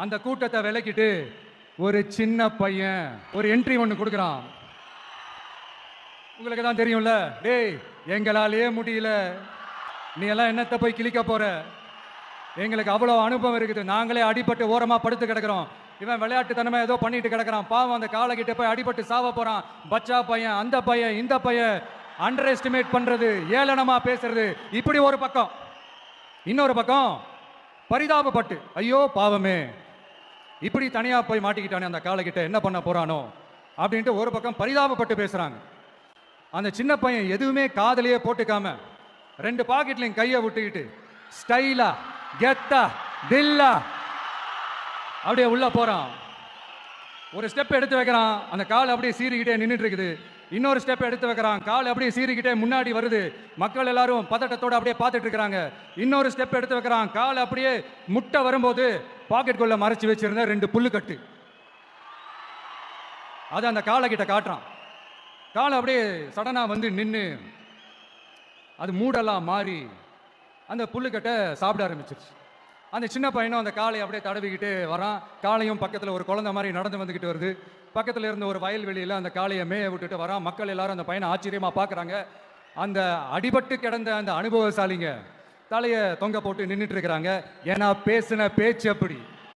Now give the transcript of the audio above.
அந்த கூட்டத்தை விலக்கிட்டு ஒரு சின்ன பையன் ஒரு என்ட்ரி ஒன்று கொடுக்குறான். உங்களுக்கு தான் தெரியும்ல, டேய் எங்களாலேயே முடியல, நீ எல்லாம் என்னத்தை போய் கிழிக்க போற, எங்களுக்கு அவ்வளோ அனுபவம் இருக்குது, நாங்களே அடிபட்டு ஓரமா படுத்து கிடக்கிறோம், இவன் விளையாட்டுத்தனமா ஏதோ பண்ணிட்டு கிடக்கிறான், பாவம் அந்த காலை கிட்ட போய் அடிபட்டு சாவ போறான், பச்சா பையன், அந்த பையன், இந்த பையன், அண்டர் எஸ்டிமேட் பண்றது, ஏளனமா பேசுறது, இப்படி ஒரு பக்கம். இன்னொரு பக்கம் பரிதாபப்பட்டு, ஐயோ பாவமே இப்படி தனியா போய் மாட்டிக்கிட்டானே அந்த காலை கிட்ட, என்ன பண்ண போறானோ அப்படின்ட்டு ஒரு பக்கம் பரிதாபப்பட்டு பேசுறாங்க. அந்த சின்ன பையன் எதுவுமே காதலியே போட்டுக்காம 2 பாக்கெட்லையும் கையை விட்டுக்கிட்டு ஸ்டைலா கெத்தா தில்லா அப்படியே உள்ள போறான். ஒரு ஸ்டெப் எடுத்து வைக்கிறான், அந்த கால் அப்படியே சீறிக்கிட்டே நின்றுட்டு இருக்குது. இன்னொரு ஸ்டெப் எடுத்து வைக்கிறான், கால் அப்படியே சீறிக்கிட்டே முன்னாடி வருது. மக்கள் எல்லாரும் பதட்டத்தோட அப்படியே பார்த்துட்டு இருக்கிறாங்க. இன்னொரு ஸ்டெப் எடுத்து வைக்கிறான், கால் அப்படியே முட்டை வரும்போது பாக்கெட்டுக்குள்ள மறைச்சு வச்சிருந்த 2 புல்லுக்கட்டு அதை அந்த காலை கிட்ட காட்டுறான். காலை அப்படியே சடனா வந்து நின்று அது மூடெல்லாம் மாறி அந்த புல்லுக்கட்டை சாப்பிட ஆரம்பிச்சிருச்சு. அந்த சின்ன பையனும் அந்த காலை அப்படியே தடவிக்கிட்டு வரான். காளையும் பக்கத்தில் ஒரு குழந்தை மாதிரி நடந்து வந்துக்கிட்டு வருது. பக்கத்தில் இருந்த ஒரு வயல்வெளியில் அந்த காளையை மேய விட்டுட்டு வரான். மக்கள் எல்லாரும் அந்த பையனை ஆச்சரியமாக பார்க்குறாங்க. அந்த அடிபட்டு கிடந்த அந்த அனுபவசாலிங்க தலையை தொங்க போட்டு நின்றுட்டு இருக்கிறாங்க. ஏன்னா பேசின பேச்சு அப்படி.